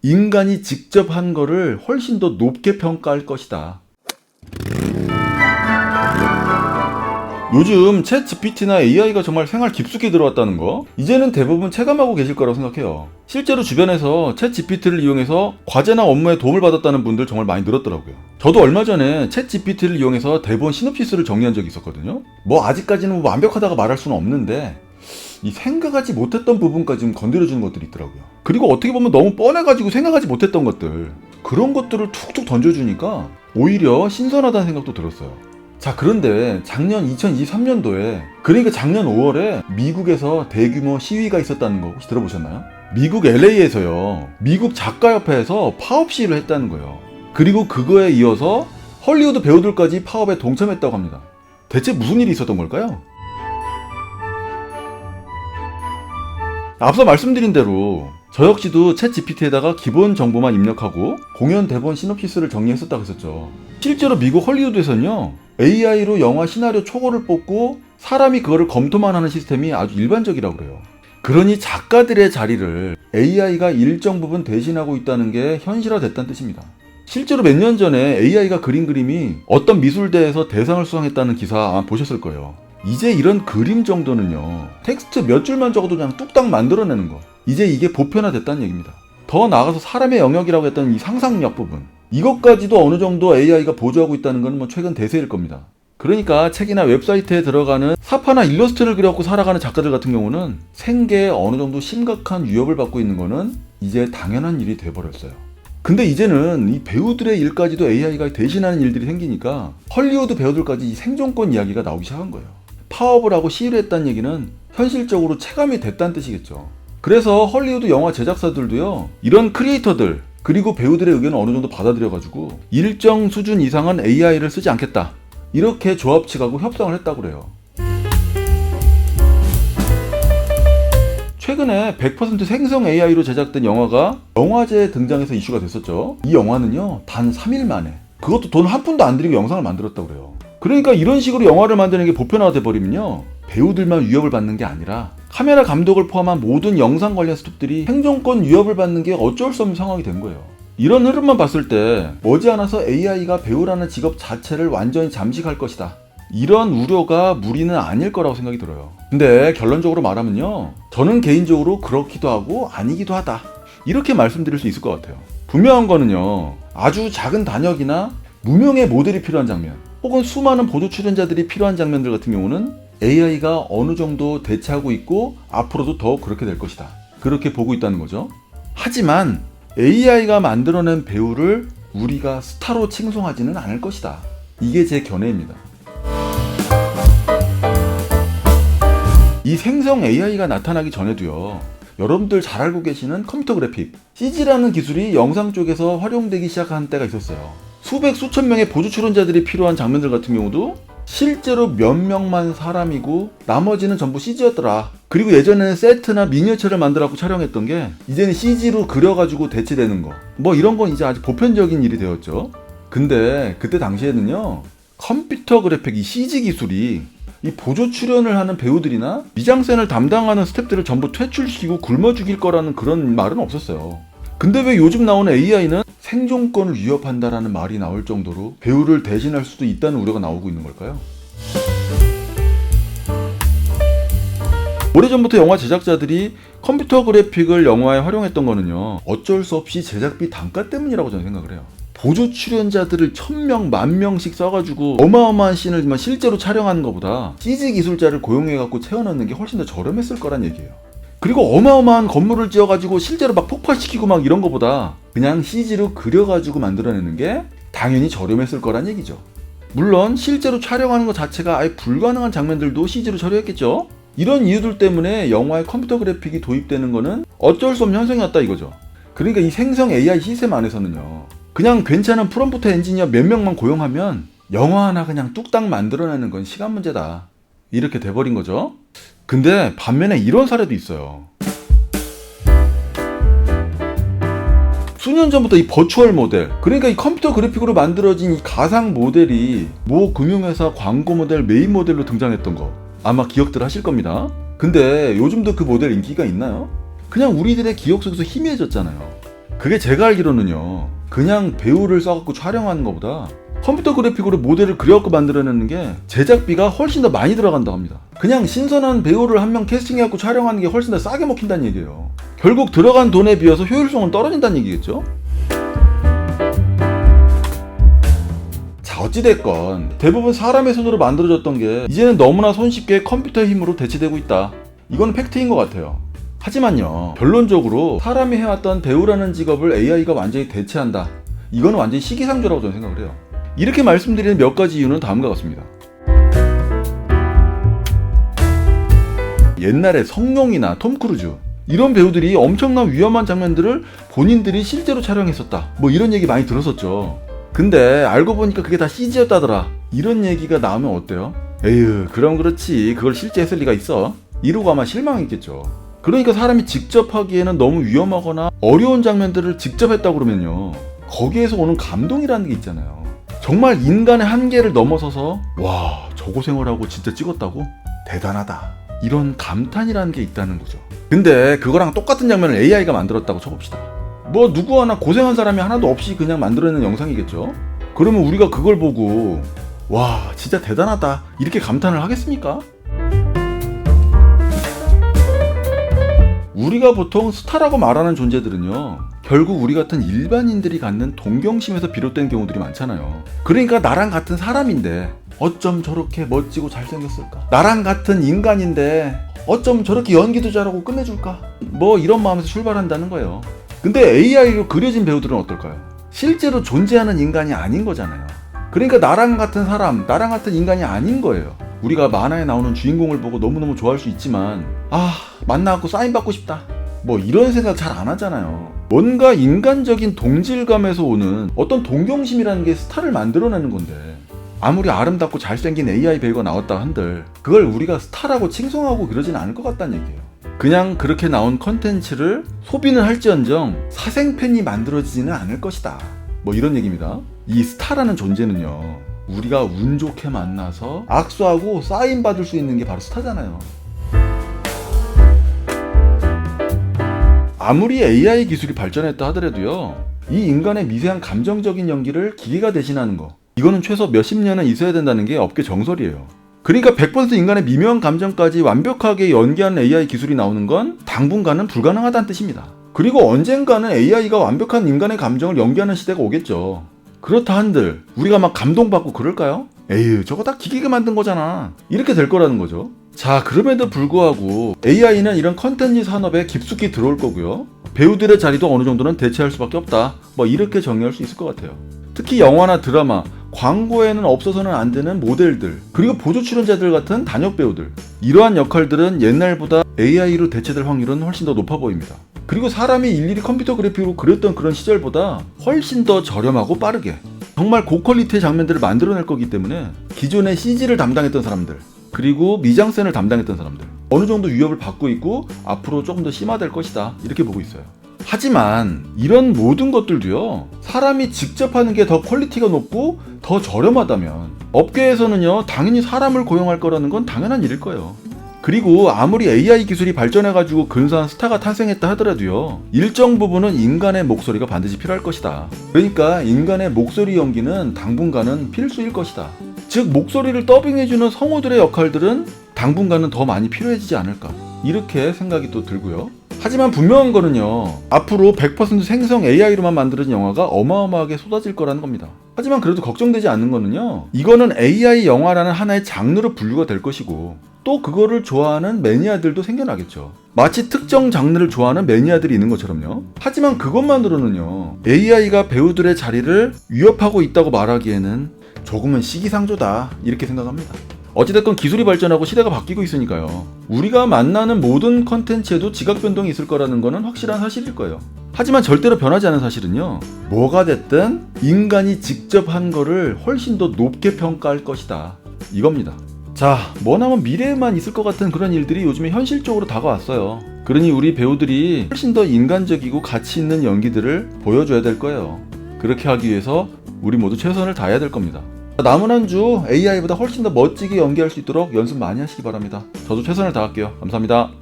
인간이 직접 한 거를 훨씬 더 높게 평가할 것이다. 요즘 챗 GPT나 AI가 정말 생활 깊숙이 들어왔다는 거, 이제는 대부분 체감하고 계실 거라고 생각해요. 실제로 주변에서 챗 GPT를 이용해서 과제나 업무에 도움을 받았다는 분들 정말 많이 늘었더라고요. 저도 얼마 전에 챗 GPT를 이용해서 대본 시놉시스를 정리한 적이 있었거든요. 아직까지는 완벽하다고 말할 수는 없는데 이 생각하지 못했던 부분까지 좀 건드려주는 것들이 있더라고요. 그리고 어떻게 보면 너무 뻔해가지고 생각하지 못했던 것들, 그런 것들을 툭툭 던져주니까 오히려 신선하다는 생각도 들었어요. 자, 그런데 작년 2023년도에, 그러니까 작년 5월에 미국에서 대규모 시위가 있었다는 거 혹시 들어보셨나요? 미국 LA에서요, 미국 작가협회에서 파업 시위를 했다는 거예요. 그리고 그거에 이어서 헐리우드 배우들까지 파업에 동참했다고 합니다. 대체 무슨 일이 있었던 걸까요? 앞서 말씀드린 대로 저 역시도 챗 GPT에다가 기본 정보만 입력하고 공연 대본 시놉시스를 정리했었다고 했었죠. 실제로 미국 헐리우드에서는요, AI로 영화 시나리오 초고를 뽑고 사람이 그거를 검토만 하는 시스템이 아주 일반적이라고 그래요. 그러니 작가들의 자리를 AI가 일정 부분 대신하고 있다는 게 현실화됐다는 뜻입니다. 실제로 몇 년 전에 AI가 그린 그림이 어떤 미술대회에서 대상을 수상했다는 기사 아마 보셨을 거예요. 이제 이런 그림 정도는요, 텍스트 몇 줄만 적어도 그냥 뚝딱 만들어내는 거, 이제 이게 보편화됐다는 얘기입니다. 더 나아가서 사람의 영역이라고 했던 이 상상력 부분, 이것까지도 어느 정도 AI가 보조하고 있다는 건 최근 대세일 겁니다. 그러니까 책이나 웹사이트에 들어가는 사파나 일러스트를 그려갖고 살아가는 작가들 같은 경우는 생계에 어느 정도 심각한 위협을 받고 있는 거는 이제 당연한 일이 돼버렸어요. 근데 이제는 이 배우들의 일까지도 AI가 대신하는 일들이 생기니까 헐리우드 배우들까지 이 생존권 이야기가 나오기 시작한 거예요. 파업을 하고 시위를 했다는 얘기는 현실적으로 체감이 됐다는 뜻이겠죠. 그래서 헐리우드 영화 제작사들도요, 이런 크리에이터들 그리고 배우들의 의견을 어느 정도 받아들여가지고 일정 수준 이상은 AI를 쓰지 않겠다, 이렇게 조합 측하고 협상을 했다고 그래요. 최근에 100% 생성 AI로 제작된 영화가 영화제에 등장해서 이슈가 됐었죠. 이 영화는요, 단 3일 만에, 그것도 돈 한 푼도 안 들이고 영상을 만들었다고 그래요. 그러니까 이런 식으로 영화를 만드는 게 보편화가 돼버리면요, 배우들만 위협을 받는 게 아니라 카메라 감독을 포함한 모든 영상 관련 스톱들이 생존권 위협을 받는 게 어쩔 수 없는 상황이 된 거예요. 이런 흐름만 봤을 때 머지않아서 AI가 배우라는 직업 자체를 완전히 잠식할 것이다, 이런 우려가 무리는 아닐 거라고 생각이 들어요. 근데 결론적으로 말하면요, 저는 개인적으로 그렇기도 하고 아니기도 하다, 이렇게 말씀드릴 수 있을 것 같아요. 분명한 거는요, 아주 작은 단역이나 무명의 모델이 필요한 장면, 혹은 수많은 보조 출연자들이 필요한 장면들 같은 경우는 AI가 어느 정도 대체하고 있고 앞으로도 더 그렇게 될 것이다, 그렇게 보고 있다는 거죠. 하지만 AI가 만들어낸 배우를 우리가 스타로 칭송하지는 않을 것이다, 이게 제 견해입니다. 이 생성 AI가 나타나기 전에도요, 여러분들 잘 알고 계시는 컴퓨터 그래픽, CG라는 기술이 영상 쪽에서 활용되기 시작한 때가 있었어요. 수백 수천 명의 보조 출연자들이 필요한 장면들 같은 경우도 실제로 몇 명만 사람이고 나머지는 전부 CG였더라. 그리고 예전에는 세트나 미니어처를 만들어갖고 촬영했던 게 이제는 CG로 그려가지고 대체되는 거, 이런 건 이제 아주 보편적인 일이 되었죠. 근데 그때 당시에는요, 컴퓨터 그래픽, 이 CG 기술이 이 보조 출연을 하는 배우들이나 미장센을 담당하는 스태프들을 전부 퇴출시키고 굶어 죽일 거라는 그런 말은 없었어요. 근데 왜 요즘 나오는 AI는 생존권을 위협한다라는 말이 나올 정도로 배우를 대신할 수도 있다는 우려가 나오고 있는 걸까요? 오래전부터 영화 제작자들이 컴퓨터 그래픽을 영화에 활용했던 거는요, 어쩔 수 없이 제작비 단가 때문이라고 저는 생각을 해요. 보조 출연자들을 1000명, 10,000명씩 써가지고 어마어마한 씬을 실제로 촬영하는 것보다 CG 기술자를 고용해갖고 채워넣는 게 훨씬 더 저렴했을 거란 얘기예요. 그리고 어마어마한 건물을 지어가지고 실제로 막 폭발시키고 막 이런 것보다 그냥 CG로 그려가지고 만들어내는 게 당연히 저렴했을 거란 얘기죠. 물론 실제로 촬영하는 것 자체가 아예 불가능한 장면들도 CG로 처리했겠죠. 이런 이유들 때문에 영화에 컴퓨터 그래픽이 도입되는 거는 어쩔 수 없는 현상이었다 이거죠. 그러니까 이 생성 AI 시스템 안에서는요, 그냥 괜찮은 프롬프트 엔지니어 몇 명만 고용하면 영화 하나 그냥 뚝딱 만들어내는 건 시간 문제다, 이렇게 돼버린 거죠. 근데 반면에 이런 사례도 있어요. 수년 전부터 이 버추얼 모델, 그러니까 이 컴퓨터 그래픽으로 만들어진 이 가상 모델이 모 금융회사 광고 모델 메인 모델로 등장했던 거 아마 기억들 하실 겁니다. 근데 요즘도 그 모델 인기가 있나요? 그냥 우리들의 기억 속에서 희미해졌잖아요. 그게 제가 알기로는요, 그냥 배우를 써갖고 촬영하는 것보다 컴퓨터 그래픽으로 모델을 그려갖고 만들어내는 게 제작비가 훨씬 더 많이 들어간다고 합니다. 그냥 신선한 배우를 한 명 캐스팅해갖고 촬영하는 게 훨씬 더 싸게 먹힌다는 얘기예요. 결국 들어간 돈에 비해서 효율성은 떨어진다는 얘기겠죠? 자, 어찌됐건 대부분 사람의 손으로 만들어졌던 게 이제는 너무나 손쉽게 컴퓨터의 힘으로 대체되고 있다. 이건 팩트인 것 같아요. 하지만요, 결론적으로 사람이 해왔던 배우라는 직업을 AI가 완전히 대체한다. 이건 완전히 시기상조라고 저는 생각을 해요. 이렇게 말씀드리는 몇 가지 이유는 다음과 같습니다. 옛날에 성룡이나 톰 크루즈 이런 배우들이 엄청난 위험한 장면들을 본인들이 실제로 촬영했었다, 뭐 이런 얘기 많이 들었었죠. 근데 알고 보니까 그게 다 CG였다더라, 이런 얘기가 나오면 어때요? 에휴, 그럼 그렇지, 그걸 실제 했을 리가 있어? 이러고 아마 실망했겠죠. 그러니까 사람이 직접 하기에는 너무 위험하거나 어려운 장면들을 직접 했다 그러면요, 거기에서 오는 감동이라는 게 있잖아요. 정말 인간의 한계를 넘어서서 와, 저 고생을 하고 진짜 찍었다고? 대단하다, 이런 감탄이라는 게 있다는 거죠. 근데 그거랑 똑같은 장면을 AI가 만들었다고 쳐봅시다. 뭐 누구 하나 고생한 사람이 하나도 없이 그냥 만들어낸 영상이겠죠? 그러면 우리가 그걸 보고 와, 진짜 대단하다, 이렇게 감탄을 하겠습니까? 우리가 보통 스타라고 말하는 존재들은요, 결국 우리 같은 일반인들이 갖는 동경심에서 비롯된 경우들이 많잖아요. 그러니까 나랑 같은 사람인데 어쩜 저렇게 멋지고 잘생겼을까? 나랑 같은 인간인데 어쩜 저렇게 연기도 잘하고 끝내줄까? 뭐 이런 마음에서 출발한다는 거예요. 근데 AI로 그려진 배우들은 어떨까요? 실제로 존재하는 인간이 아닌 거잖아요. 그러니까 나랑 같은 사람, 나랑 같은 인간이 아닌 거예요. 우리가 만화에 나오는 주인공을 보고 너무너무 좋아할 수 있지만, 아, 만나갖고 사인 받고 싶다, 뭐 이런 생각 잘 안 하잖아요. 뭔가 인간적인 동질감에서 오는 어떤 동경심이라는 게 스타를 만들어내는 건데, 아무리 아름답고 잘생긴 AI 배우가 나왔다 한들 그걸 우리가 스타라고 칭송하고 그러진 않을 것 같다는 얘기예요. 그냥 그렇게 나온 컨텐츠를 소비는 할지언정 사생팬이 만들어지지는 않을 것이다, 뭐 이런 얘기입니다. 이 스타라는 존재는요, 우리가 운 좋게 만나서 악수하고 사인 받을 수 있는 게 바로 스타잖아요. 아무리 AI 기술이 발전했다 하더라도요, 이 인간의 미세한 감정적인 연기를 기계가 대신하는 거, 이거는 최소 몇십 년은 있어야 된다는 게 업계 정설이에요. 그러니까 100% 인간의 미묘한 감정까지 완벽하게 연기하는 AI 기술이 나오는 건 당분간은 불가능하다는 뜻입니다. 그리고 언젠가는 AI가 완벽한 인간의 감정을 연기하는 시대가 오겠죠. 그렇다 한들 우리가 막 감동받고 그럴까요? 에휴, 저거 다 기계가 만든 거잖아, 이렇게 될 거라는 거죠. 자, 그럼에도 불구하고 AI는 이런 컨텐츠 산업에 깊숙이 들어올 거고요, 배우들의 자리도 어느 정도는 대체할 수밖에 없다, 뭐 이렇게 정리할 수 있을 것 같아요. 특히 영화나 드라마, 광고에는 없어서는 안 되는 모델들, 그리고 보조 출연자들 같은 단역 배우들, 이러한 역할들은 옛날보다 AI로 대체될 확률은 훨씬 더 높아 보입니다. 그리고 사람이 일일이 컴퓨터 그래픽으로 그렸던 그런 시절보다 훨씬 더 저렴하고 빠르게 정말 고퀄리티의 장면들을 만들어낼 거기 때문에 기존의 CG를 담당했던 사람들, 그리고 미장센을 담당했던 사람들 어느 정도 위협을 받고 있고 앞으로 조금 더 심화될 것이다, 이렇게 보고 있어요. 하지만 이런 모든 것들도요, 사람이 직접 하는 게 더 퀄리티가 높고 더 저렴하다면 업계에서는요, 당연히 사람을 고용할 거라는 건 당연한 일일 거예요. 그리고 아무리 AI 기술이 발전해가지고 근사한 스타가 탄생했다 하더라도요, 일정 부분은 인간의 목소리가 반드시 필요할 것이다. 그러니까 인간의 목소리 연기는 당분간은 필수일 것이다. 즉, 목소리를 더빙해주는 성우들의 역할들은 당분간은 더 많이 필요해지지 않을까, 이렇게 생각이 또 들고요. 하지만 분명한 거는요, 앞으로 100% 생성 AI로만 만들어진 영화가 어마어마하게 쏟아질 거라는 겁니다. 하지만 그래도 걱정되지 않는 거는요, 이거는 AI 영화라는 하나의 장르로 분류가 될 것이고, 또 그거를 좋아하는 매니아들도 생겨나겠죠. 마치 특정 장르를 좋아하는 매니아들이 있는 것처럼요. 하지만 그것만으로는요, AI가 배우들의 자리를 위협하고 있다고 말하기에는 조금은 시기상조다, 이렇게 생각합니다. 어찌됐건 기술이 발전하고 시대가 바뀌고 있으니까요, 우리가 만나는 모든 컨텐츠에도 지각 변동이 있을 거라는 거는 확실한 사실일 거예요. 하지만 절대로 변하지 않은 사실은요, 뭐가 됐든 인간이 직접 한 거를 훨씬 더 높게 평가할 것이다, 이겁니다. 자, 머나먼 미래에만 있을 것 같은 그런 일들이 요즘에 현실적으로 다가왔어요. 그러니 우리 배우들이 훨씬 더 인간적이고 가치 있는 연기들을 보여줘야 될 거예요. 그렇게 하기 위해서 우리 모두 최선을 다해야 될 겁니다. 남은 한 주 AI보다 훨씬 더 멋지게 연기할 수 있도록 연습 많이 하시기 바랍니다. 저도 최선을 다할게요. 감사합니다.